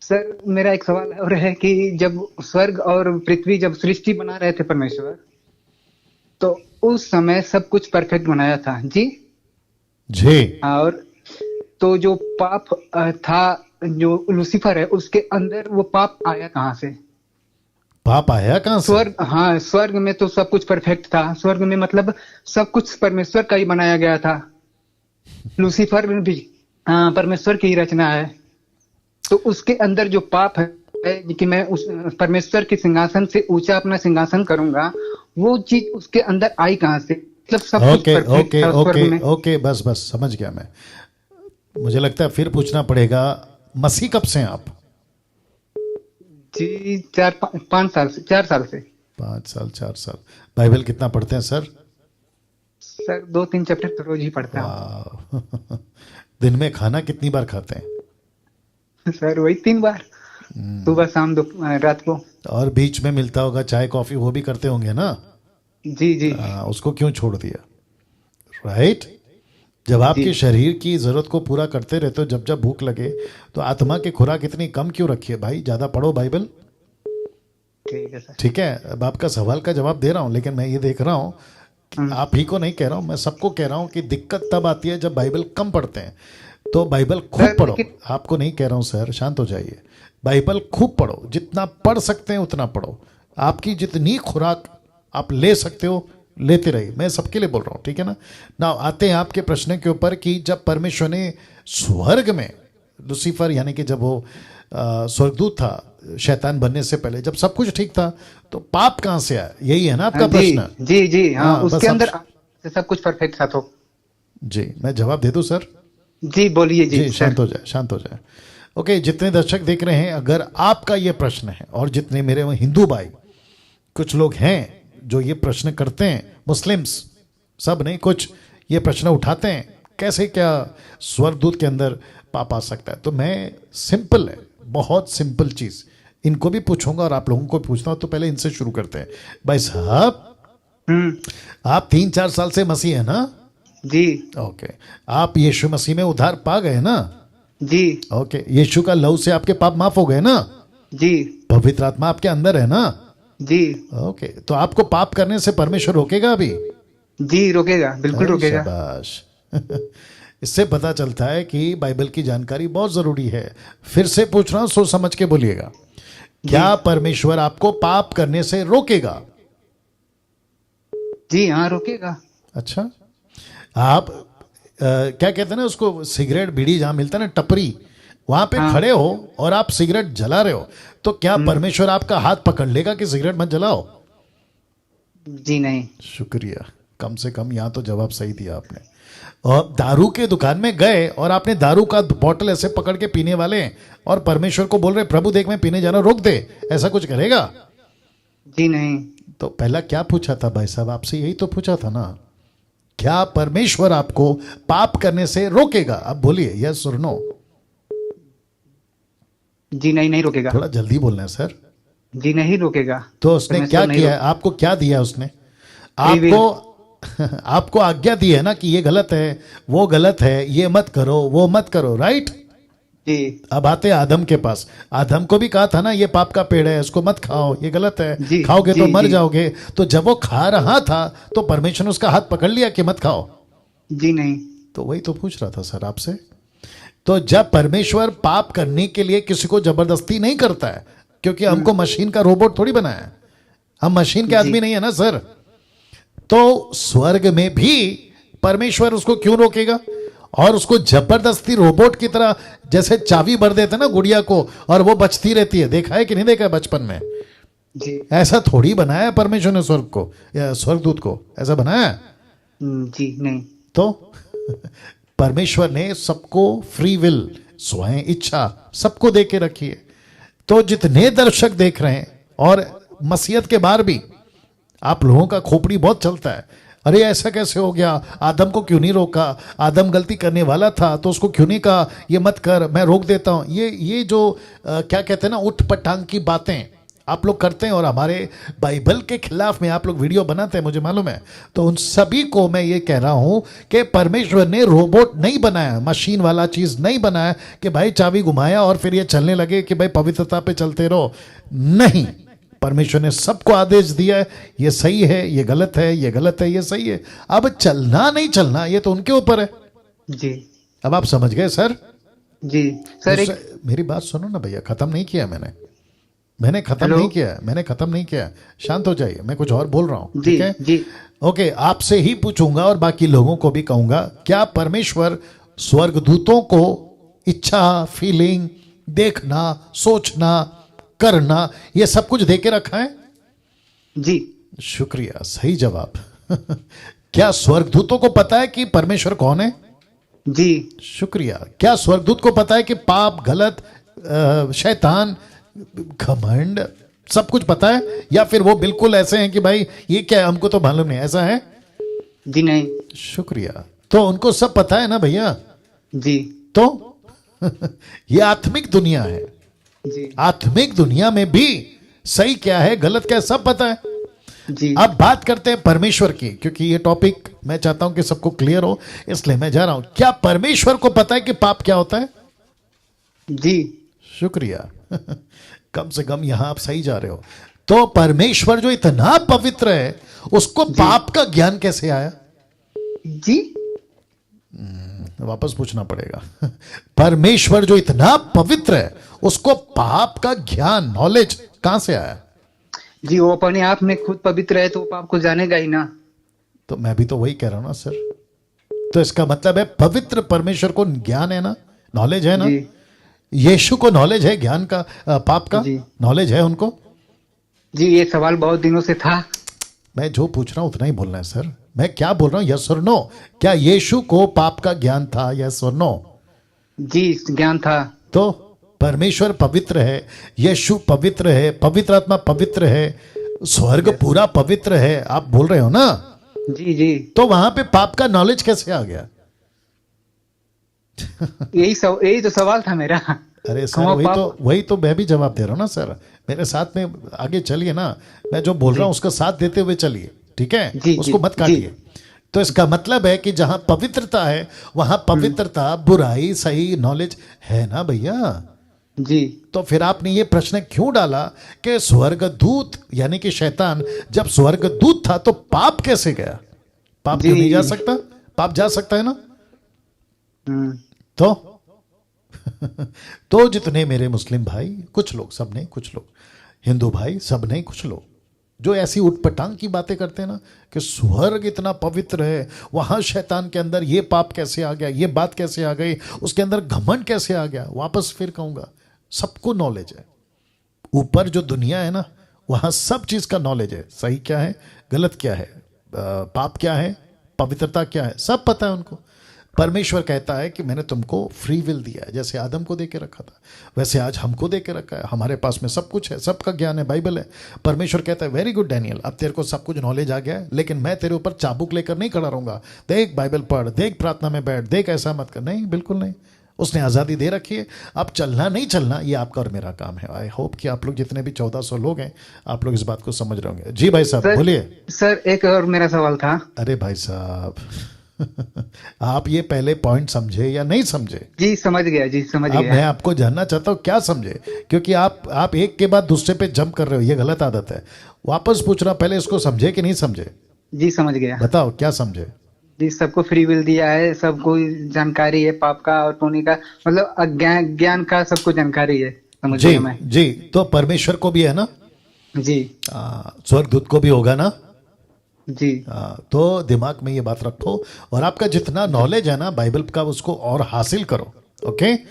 Sir मेरा एक सवाल और है कि जब स्वर्ग और पृथ्वी जब सृष्टि बना रहे थे परमेश्वर, तो उस समय सब कुछ परफेक्ट बनाया था जी। जी। और तो जो पाप था, जो लूसीफर है उसके अंदर वो पाप आया कहाँ से? पाप आया कहाँ से? स्वर्ग, हाँ स्वर्ग में तो सब कुछ परफेक्ट था। स्वर्ग में मतलब सब कुछ परमेश्वर का ही बनाया गया था। लूसीफर में भी परमेश्वर की ही रचना है। तो उसके अंदर जो पाप है कि मैं उस परमेश्वर के सिंहासन से ऊंचा अपना सिंहासन करूंगा, वो चीज उसके अंदर आई कहाँ से? मतलब सब कुछ ओके परफेक्ट ओके था स्वर्ग ओके में। ओके, बस बस समझ गया मैं। मुझे लगता है फिर पूछना पड़ेगा, मसीह कब से हैं आप? जी 4 5 साल से, 4 साल से। 5 साल 4 साल। बाइबल कितना पढ़ते हैं सर? सर 2 3 चैप्टर तो रोज ही पढ़ता हूँ। वाह। दिन में खाना कितनी बार खाते हैं? सर वही 3 बार, सुबह शाम रात को। और बीच में मिलता होगा चाय कॉफी, वो भी करते होंगे ना? जी जी। उसको क्यों छोड़ दिया? राइट। जब जी आपके शरीर की जरूरत को पूरा करते रहते हो, जब जब भूख लगे, तो आत्मा की खुराक इतनी कम क्यों रखी है भाई? ज्यादा पढ़ो बाइबल। ठीक है सर। ठीक है, अब आपका सवाल का जवाब दे रहा हूं, लेकिन मैं ये देख रहा हूं, हम्म, आप ही को नहीं कह रहा हूं, मैं सबको कह रहा हूं कि दिक्कत तब आती है जब बाइबल कम पढ़ते हैं। तो बाइबल खूब सर पढ़ो। लेकिन आपको नहीं कह रहा हूं सर, शांत हो जाइए। बाइबल खूब पढ़ो, जितना पढ़ सकते हैं उतना पढ़ो। आपकी जितनी खुराक आप ले सकते हो लेते रहिए, मैं सबके लिए बोल रहा हूं, ठीक है ना? ना आते हैं आपके प्रश्न के ऊपर कि जब परमेश्वर ने स्वर्ग में लुसीफर, यानी कि जब वो स्वर्गदूत था शैतान बनने से पहले, जब सब कुछ ठीक था, तो पाप कहां से आया? यही है ना हाँ आपका जी प्रश्न? जी जी, हाँ हाँ उसके बस आप। अंदर सब कुछ परफेक्ट था तो। जी मैं जवाब दे दूं सर? जी बोलिए जी जी सर। शांत हो जाए, शांत हो जाए। ओके, जितने दर्शक देख रहे हैं, अगर आपका ये प्रश्न है, और जितने मेरे वहाँ हिंदू भाई कुछ लोग हैं जो ये प्रश्न करते हैं, मुस्लिम्स सब नहीं, कुछ ये प्रश्न उठाते हैं, कैसे क्या स्वर्गदूत के अंदर पाप आ सकता है? तो मैं, सिंपल है, बहुत सिंपल चीज इनको भी पूछूंगा और आप लोगों को पूछता हूं। तो पहले इनसे शुरू करते हैं। भाई साहब, हम्म। आप 3 4 साल से मसीह है ना? जी ओके। आप यीशु मसीह में उद्धार पा गए ना? जी ओके, यीशु का लहू से आपके पाप माफ हो गए ना? जी पवित्र आत्मा आपके अंदर है ना? जी ओके, तो आपको पाप करने से परमेश्वर रोकेगा अभी? जी, रोकेगा, बिल्कुल अरे रोकेगा। शाबाश। इससे पता चलता है कि बाइबल की जानकारी बहुत जरूरी है। फिर से पूछ रहा हूं, सोच समझ के बोलिएगा। जी क्या परमेश्वर आपको पाप करने से रोकेगा? जी, हाँ रोकेगा। अच्छा। आप क्या कहते हैं ना उसको, सिगरेट बीड़ी जहां मिलता है ना, टपरी, वहां पे हाँ। खड़े हो और आप सिगरेट जला रहे हो, तो क्या परमेश्वर आपका हाथ पकड़ लेगा कि सिगरेट मत जलाओ? जी नहीं। शुक्रिया, कम से कम यहां तो जवाब सही दिया आपने। और दारू के दुकान में गए और आपने दारू का बोतल ऐसे पकड़ के पीने वाले हैं, और परमेश्वर को बोल रहे प्रभु देख मैं पीने जाना, रोक दे, ऐसा कुछ करेगा? जी नहीं। तो पहला क्या पूछा था भाई साहब आपसे? यही तो पूछा था ना, क्या परमेश्वर आपको पाप करने से रोकेगा? अब बोलिए यस और नो। जी नहीं, नहीं रोकेगा। थोड़ा जल्दी बोलना है सर। जी नहीं रोकेगा। तो उसने परमेश्वर क्या नहीं किया है? रोक, आपको क्या दिया है उसने? Free will. आपको आपको आज्ञा दी है ना कि ये गलत है, वो गलत है, ये मत करो, वो मत करो, राइट? जी अब आते हैं आदम के पास। आदम को भी कहा था ना ये पाप का पेड़ है, इसको मत खाओ, ये गलत है, जी खाओगे तो जी मर जी जाओगे। तो जब वो खा रहा था, तो परमेश्वर ने उसका हाथ पकड़ लिया कि मत खाओ? जी नहीं। तो वही तो पूछ रहा था सर आपसे। तो जब परमेश्वर पाप करने के लिए किसी को जबरदस्ती नहीं करता है, क्योंकि हमको मशीन का रोबोट थोड़ी बनाया है, हम मशीन के आदमी जी नहीं है ना सर। तो स्वर्ग में भी परमेश्वर उसको क्यों रोकेगा? और उसको जबरदस्ती रोबोट की तरह जैसे चाबी भर देते ना गुड़िया को, और वो बचती रहती है, देखा है कि नहीं देखा है बचपन में? जी ऐसा थोड़ी बनाया है परमेश्वर ने स्वर्ग को, या स्वर्गदूत को ऐसा बनाया है? जी नहीं। तो परमेश्वर ने सबको फ्री विल, स्वयं इच्छा सबको दे के रखी है। तो जितने दर्शक देख रहे हैं, और मसीहत के बाहर भी, आप लोगों का खोपड़ी बहुत चलता है, अरे ऐसा कैसे हो गया, आदम को क्यों नहीं रोका, आदम गलती करने वाला था तो उसको क्यों नहीं कहा ये मत कर, मैं रोक देता हूं। ये जो क्या कहते हैं ना, उठ पटांग की बातें आप लोग करते हैं और हमारे बाइबल के खिलाफ में आप लोग वीडियो बनाते हैं, मुझे मालूम है। तो उन सभी को मैं ये कह रहा हूं कि परमेश्वर ने रोबोट नहीं बनाया, मशीन वाला चीज नहीं बनाया कि भाई चाबी घुमाया और फिर ये चलने लगे कि भाई पवित्रता पे चलते रहो। नहीं, परमेश्वर ने सबको आदेश दिया है, ये सही है, ये गलत है, ये गलत है, ये सही है। अब चलना नहीं चलना ये तो उनके ऊपर है। जी अब आप समझ गए सर? जी सर, मेरी बात सुनो ना भैया, खत्म नहीं किया मैंने खत्म हेलो? नहीं किया, मैंने खत्म नहीं किया। शांत हो जाइए, मैं कुछ और बोल रहा हूं। जी ठीक है जी ओके, आपसे ही पूछूंगा और बाकी लोगों को भी कहूंगा, क्या परमेश्वर स्वर्गदूतों को इच्छा, फीलिंग, देखना, सोचना, करना, ये सब कुछ देके रखा है? जी शुक्रिया, सही जवाब। क्या स्वर्गदूतों को पता है कि परमेश्वर कौन है? जी शुक्रिया। क्या स्वर्गदूत को पता है कि पाप, गलत, शैतान, घमंड, सब कुछ पता है? या फिर वो बिल्कुल ऐसे हैं कि भाई ये क्या है, हमको तो मालूम नहीं, ऐसा है? जी नहीं। शुक्रिया। तो उनको सब पता है ना भैया? जी तो ये आत्मिक दुनिया है, जी आत्मिक दुनिया में भी सही क्या है, गलत क्या है, सब पता है। जी अब बात करते हैं परमेश्वर की, क्योंकि ये टॉपिक मैं चाहता हूं कि सबको क्लियर हो, इसलिए मैं जा रहा हूं। क्या परमेश्वर को पता है कि पाप क्या होता है? जी शुक्रिया। कम से कम यहां आप सही जा रहे हो। तो परमेश्वर जो इतना पवित्र है, उसको पाप का ज्ञान कैसे आया? जी वापस पूछना पड़ेगा। परमेश्वर जो इतना पवित्र है, उसको पाप का ज्ञान, नॉलेज कहां से आया? जी, वो अपने आप में खुद पवित्र है तो वो पाप को जानेगा ही ना। तो मैं भी तो वही कह रहा हूं ना सर। तो इसका मतलब है पवित्र परमेश्वर को ज्ञान है ना, नॉलेज है ना। जी यीशु को नॉलेज है ज्ञान का, पाप का जी नॉलेज है उनको? जी, ये सवाल बहुत दिनों से था। मैं जो पूछ रहा हूं उतना ही बोलना है सर। मैं क्या बोल रहा हूं, यस और नो? क्या यीशु को पाप का ज्ञान था, यस और नो? जी, ज्ञान था। तो परमेश्वर पवित्र है, यीशु पवित्र है, पवित्र आत्मा पवित्र है, स्वर्ग पूरा पवित्र है, आप बोल रहे हो ना? जी जी, तो वहां पे पाप का नॉलेज कैसे आ गया? यही तो सवाल था मेरा। अरे सर, कहाँ वही तो मैं भी जवाब दे रहा हूं ना सर। मेरे साथ में आगे चलिए ना, मैं जो बोल रहा हूं उसका साथ देते हुए चलिए, ठीक है? जी उसको जी मत काटिए। तो इसका मतलब है कि जहां पवित्रता है वहां पवित्रता, बुराई, सही नॉलेज है ना भैया। जी तो फिर आपने ये प्रश्न क्यों डाला कि स्वर्गदूत यानी कि शैतान जब स्वर्गदूत था तो पाप कैसे गया? पाप क्यों जी। नहीं जा सकता? पाप जा सकता है ना। हम्म, तो तो जितने मेरे मुस्लिम भाई, कुछ लोग, सब नहीं, कुछ लोग हिंदू भाई, सब नहीं, कुछ लोग जो ऐसी उटपटांग की बातें करते हैं ना कि स्वर्ग इतना पवित्र है, वहां शैतान के अंदर ये पाप कैसे आ गया, ये बात कैसे आ गई, उसके अंदर घमंड कैसे आ गया। वापस फिर कहूंगा, सबको नॉलेज है। ऊपर जो दुनिया है ना, वहां सब चीज का नॉलेज है। सही क्या है, गलत क्या है, पाप क्या है, पवित्रता क्या है, सब पता है उनको। परमेश्वर कहता है कि मैंने तुमको फ्री विल दिया है, जैसे आदम को दे के रखा था वैसे आज हमको दे के रखा है। हमारे पास में सब कुछ है, सबका ज्ञान है, बाइबल है। परमेश्वर कहता है वेरी गुड डैनियल, अब तेरे को सब कुछ नॉलेज आ गया है, लेकिन मैं तेरे ऊपर चाबुक लेकर नहीं खड़ा रहूंगा। देख बाइबल पढ़, देख प्रार्थना में बैठ, देख ऐसा मत कर। नहीं, बिल्कुल नहीं। उसने आज़ादी दे रखी है। अब चलना नहीं चलना ये आपका और मेरा काम है। आई होप कि आप लोग जितने भी 1400 लोग हैं, आप लोग इस बात को समझ रहे होंगे। जी भाई साहब बोलिए। सर एक और मेरा सवाल था। अरे भाई साहब आप ये पहले पॉइंट समझे या नहीं समझे? जी समझ गया, जी समझ अब गया। मैं आपको जानना चाहता हूँ क्या समझे, क्योंकि आप एक के बाद दूसरे पे जंप कर रहे हो, ये गलत आदत है। वापस पूछ रहा, पहले इसको समझे कि नहीं समझे? जी समझ गया। बताओ क्या समझे? जी, सबको फ्री विल दिया है, सबको जानकारी है पाप का और पुण्य का, मतलब अज्ञान ज्ञान का सबको जानकारी है, समझ जी गया मैं। जी। तो परमेश्वर को भी है ना, जी स्वर्गदूत को भी होगा ना। जी तो दिमाग में ये बात रखो और आपका जितना नॉलेज है ना बाइबल का, उसको और हासिल करो। ओके,